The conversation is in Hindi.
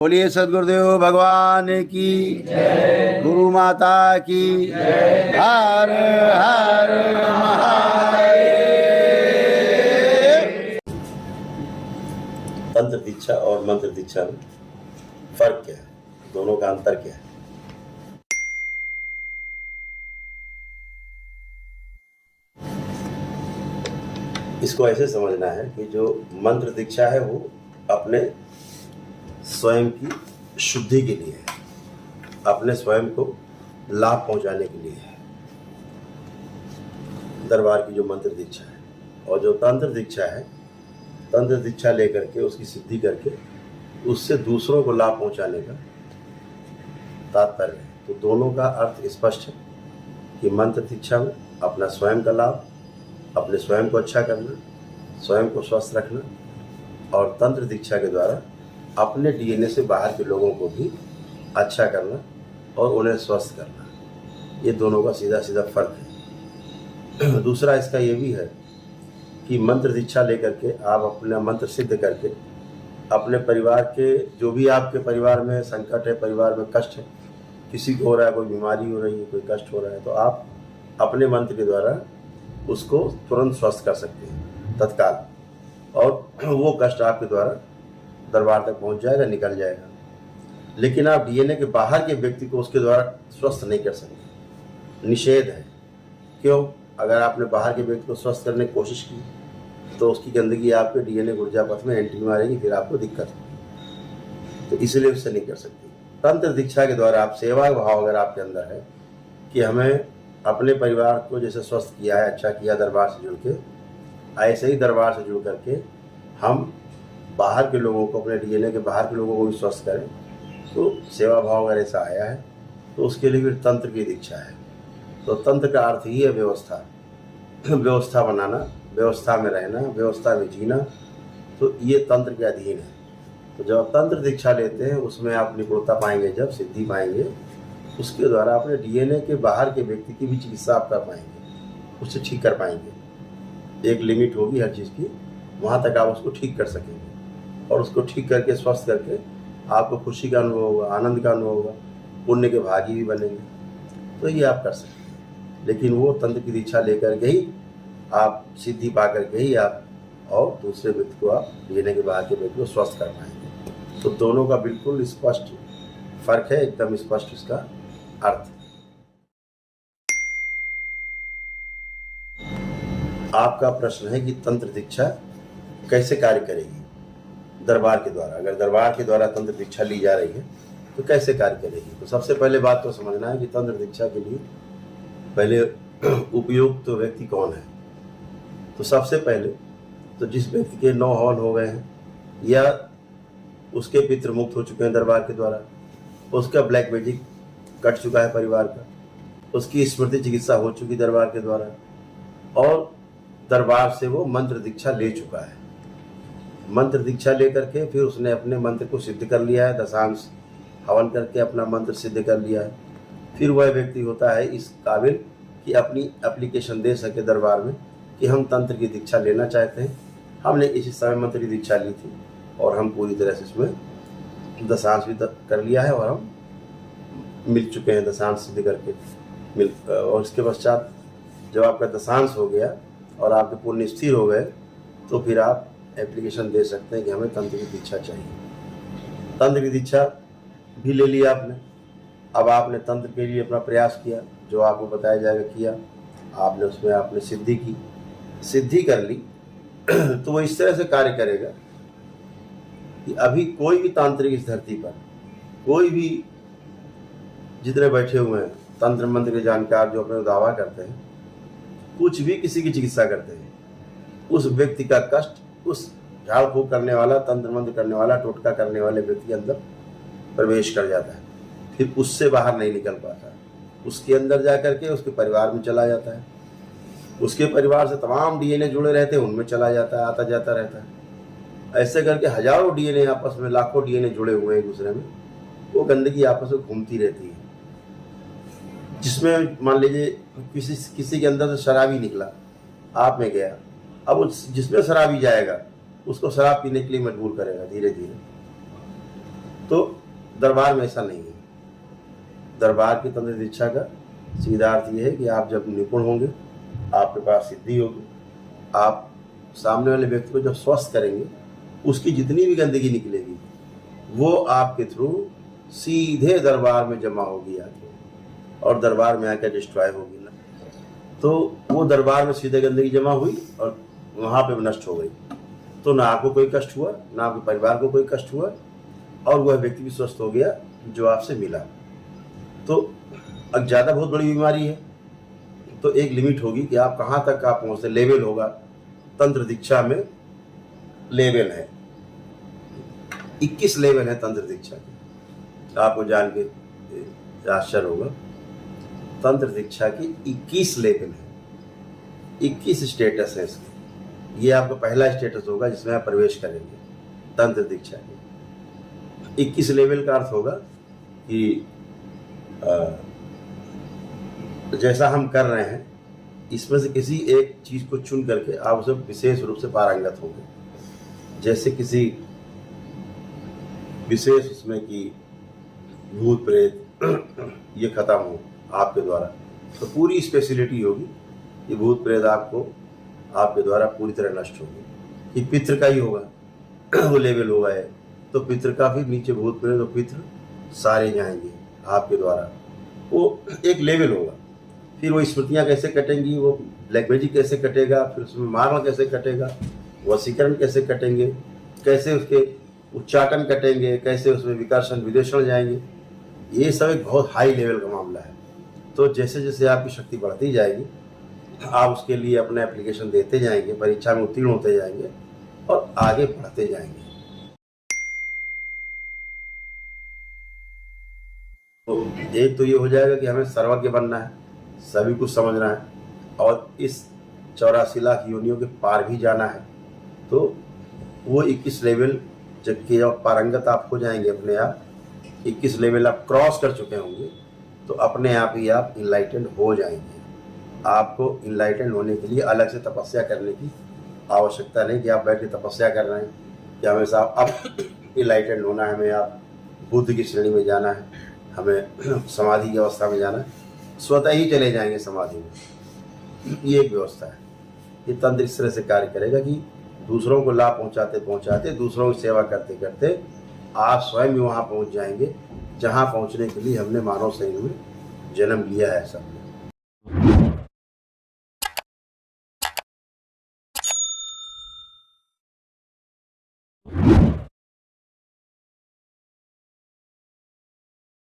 बोलिए सदगुरुदेव भगवान की जय, गुरु माता की जय, हर हर महादेव। तंत्र दीक्षा और मंत्र दीक्षा में फर्क क्या है, दोनों का अंतर क्या है? इसको ऐसे समझना है कि जो मंत्र दीक्षा है वो अपने स्वयं की शुद्धि के लिए है, अपने स्वयं को लाभ पहुंचाने के लिए है, दरबार की जो मंत्र दीक्षा है। और जो तंत्र दीक्षा है, तंत्र दीक्षा लेकर के उसकी सिद्धि करके उससे दूसरों को लाभ पहुंचाने का तात्पर्य है। तो दोनों का अर्थ स्पष्ट है कि मंत्र दीक्षा में अपना स्वयं का लाभ, अपने स्वयं को अच्छा करना, स्वयं को स्वस्थ रखना, और तंत्र दीक्षा के द्वारा अपने डीएनए से बाहर के लोगों को भी अच्छा करना और उन्हें स्वस्थ करना। ये दोनों का सीधा सीधा फर्क है। दूसरा इसका ये भी है कि मंत्र दीक्षा लेकर के आप अपना मंत्र सिद्ध करके अपने परिवार के, जो भी आपके परिवार में संकट है, परिवार में कष्ट है, किसी को हो रहा है, कोई बीमारी हो रही है, कोई कष्ट हो रहा है, तो आप अपने मंत्र के द्वारा उसको तुरंत स्वस्थ कर सकते हैं तत्काल, और वो कष्ट आपके द्वारा दरबार तक पहुंच जाएगा, निकल जाएगा। लेकिन आप डीएनए के बाहर के व्यक्ति को उसके द्वारा स्वस्थ नहीं कर सकते, निषेध है। क्यों? अगर आपने बाहर के व्यक्ति को स्वस्थ करने की कोशिश की तो उसकी गंदगी आपके डीएनए ऊर्जा पथ में एंट्री मारेगी, फिर आपको दिक्कत होगी, तो इसलिए उससे नहीं कर सकते। तंत्र दीक्षा के द्वारा आप सेवा भाव अगर आपके अंदर है कि हमें अपने परिवार को जैसे स्वस्थ किया है, अच्छा किया दरबार से जुड़ के, ऐसे ही दरबार से जुड़ करके हम बाहर के लोगों को, अपने डीएनए के बाहर के लोगों को भी स्वस्थ करें, तो सेवा भाव अगर ऐसा आया है तो उसके लिए फिर तंत्र की दीक्षा है। तो तंत्र का अर्थ ही है व्यवस्था, व्यवस्था बनाना, व्यवस्था में रहना, व्यवस्था में जीना। तो ये तंत्र के अधीन है। तो जब आप तंत्र दीक्षा लेते हैं उसमें आप निपुणता पाएंगे, जब सिद्धि पाएंगे, उसके द्वारा अपने डीएनए के बाहर के व्यक्ति की भी चिकित्सा आप कर पाएंगे, उससे ठीक कर पाएंगे। एक लिमिट होगी हर चीज़ की, वहाँ तक आप उसको ठीक कर सकेंगे, और उसको ठीक करके स्वस्थ करके आपको खुशी का अनुभव होगा, आनंद का अनुभव होगा, पुण्य के भागी भी बनेंगे। तो ये आप कर सकते हैं। लेकिन वो तंत्र की दीक्षा लेकर के ही आप सिद्धि पा करके ही आप और दूसरे व्यक्ति को, आप डीएनए के बाहर के व्यक्ति को स्वस्थ कर पाएंगे। तो दोनों का बिल्कुल स्पष्ट फर्क है, एकदम स्पष्ट इसका अर्थ। आपका प्रश्न है कि तंत्र दीक्षा कैसे कार्य करेगी दरबार के द्वारा। अगर दरबार के द्वारा तंत्र दीक्षा ली जा रही है तो कैसे कार्य करेगी। तो सबसे पहले बात तो समझना है कि तंत्र दीक्षा के लिए पहले उपयुक्त तो व्यक्ति कौन है। तो सबसे पहले तो जिस व्यक्ति के 9 हवन हो गए हैं, या उसके पितृ मुक्त हो चुके हैं दरबार के द्वारा, उसका ब्लैक मैजिक कट चुका है परिवार का, उसकी स्मृति चिकित्सा हो चुकी दरबार के द्वारा, और दरबार से वो मंत्र दीक्षा ले चुका है। मंत्र दीक्षा लेकर के फिर उसने अपने मंत्र को सिद्ध कर लिया है, दशांश हवन करके अपना मंत्र सिद्ध कर लिया है। फिर वह व्यक्ति होता है इस काबिल कि अपनी एप्लीकेशन दे सके दरबार में कि हम तंत्र की दीक्षा लेना चाहते हैं, हमने इसी समय मंत्र की दीक्षा ली थी और हम पूरी तरह से इसमें दशांश भी कर लिया है और हम मिल चुके हैं, दशांश सिद्ध करके और इसके पश्चात जब आपका दशांश हो गया और आपके पुण्य स्थिर हो गए तो फिर आप एप्लीकेशन दे सकते हैं कि हमें तंत्र की दीक्षा चाहिए। तंत्र की दीक्षा भी ले लिया आपने, अब आपने तंत्र के लिए अपना प्रयास किया, जो आपको बताया जाएगा किया आपने, उसमें आपने सिद्धि की, सिद्धि कर ली। तो वो इस तरह से कार्य करेगा कि अभी कोई भी तांत्रिक इस धरती पर, कोई भी जितने बैठे हुए हैं तंत्र मंत्र के जानकार जो अपने दावा करते हैं, कुछ भी किसी की चिकित्सा करते हैं, उस व्यक्ति का कष्ट उस झाड़ फूक करने वाला, तंत्र मंत्र करने वाला, टोटका करने वाले व्यक्ति के अंदर प्रवेश कर जाता है, फिर उससे बाहर नहीं निकल पाता, उसके अंदर जा करके उसके परिवार में चला जाता है, उसके परिवार से तमाम डीएनए जुड़े रहते हैं उनमें चला जाता है, आता जाता रहता है। ऐसे करके हजारों डीएनए आपस में, लाखों डीएनए जुड़े हुए हैं एक दूसरे में, वो गंदगी आपस में घूमती रहती है। जिसमें मान लीजिए किसी के अंदर से शराबी निकला, आप में गया, अब जिसमें शराबी जाएगा उसको शराब पीने के लिए मजबूर करेगा धीरे धीरे। तो दरबार में ऐसा नहीं है। दरबार की तंत्र दीक्षा का सीधा अर्थ ये है कि आप जब निपुण होंगे, आपके पास सिद्धि होगी, आप सामने वाले व्यक्ति को जब स्वस्थ करेंगे, उसकी जितनी भी गंदगी निकलेगी वो आपके थ्रू सीधे दरबार में जमा होगी आके, और दरबार में आकर डिस्ट्रॉय होगी ना। तो वो दरबार में सीधे गंदगी जमा हुई और वहाँ पे नष्ट हो गई, तो ना आपको कोई कष्ट हुआ, ना आपके परिवार को कोई कष्ट हुआ, और वह व्यक्ति भी स्वस्थ हो गया जो आपसे मिला। तो अब ज़्यादा बहुत बड़ी बीमारी है तो एक लिमिट होगी कि आप कहाँ तक आप पहुँचते, लेवल होगा। तंत्र दीक्षा में लेवल है, 21 लेवल है तंत्र दीक्षा के। आपको जान के आश्चर्य होगा, तंत्र दीक्षा की 21 लेवल है, 21 स्टेटस है इसके। ये आपका पहला स्टेटस होगा जिसमें आप प्रवेश करेंगे तंत्र दीक्षा के। 21 लेवल का अर्थ होगा कि जैसा हम कर रहे हैं इसमें से किसी एक चीज को चुन करके आप उसे विशेष रूप से पारंगत होंगे। जैसे किसी विशेष उसमें कि भूत प्रेत ये खत्म हो आपके द्वारा, तो पूरी स्पेशलिटी होगी कि भूत प्रेत आपको आपके द्वारा पूरी तरह नष्ट होगी। कि पितृ का ही होगा वो लेवल होगा है, तो पितृ का भी नीचे भूत प्रेत और पितृ सारे जाएंगे आपके द्वारा, वो एक लेवल होगा। फिर वो स्मृतियाँ कैसे कटेंगी, वो ब्लैक मैजिक कैसे कटेगा, फिर उसमें मार्ग कैसे कटेगा, वशीकरण कैसे कटेंगे, कैसे उसके उच्चाटन कटेंगे, कैसे उसमें विकर्षण विदेशण जाएंगे, ये सब एक बहुत हाई लेवल का मामला है। तो जैसे जैसे आपकी शक्ति बढ़ती जाएगी आप उसके लिए अपना एप्लीकेशन देते जाएंगे, परीक्षा में उत्तीर्ण होते जाएंगे और आगे बढ़ते जाएंगे। तो एक तो ये हो जाएगा कि हमें सर्वज्ञ बनना है, सभी कुछ समझना है और इस 84 लाख योनियों के पार भी जाना है। तो वो 21 लेवल जबकि आप पारंगत आप हो जाएंगे अपने आप, 21 लेवल आप क्रॉस कर चुके होंगे, तो अपने आप ही आप इनलाइटेंड हो जाएंगे। आपको इनलाइटेंड होने के लिए अलग से तपस्या करने की आवश्यकता नहीं कि आप बैठ के तपस्या कर रहे हैं कि हमेशा अब इनलाइटेंड होना है, हमें आप बुद्ध की श्रेणी में जाना है, हमें समाधि की अवस्था में जाना है, स्वतः ही चले जाएंगे समाधि में। ये एक व्यवस्था है। ये तंत्र इस तरह से कार्य करेगा कि दूसरों को लाभ पहुंचाते पहुंचाते, दूसरों की सेवा करते करते आप स्वयं भी वहाँ पहुँच जाएंगे जहाँ पहुँचने के लिए हमने मानव शरीर में जन्म लिया है सब।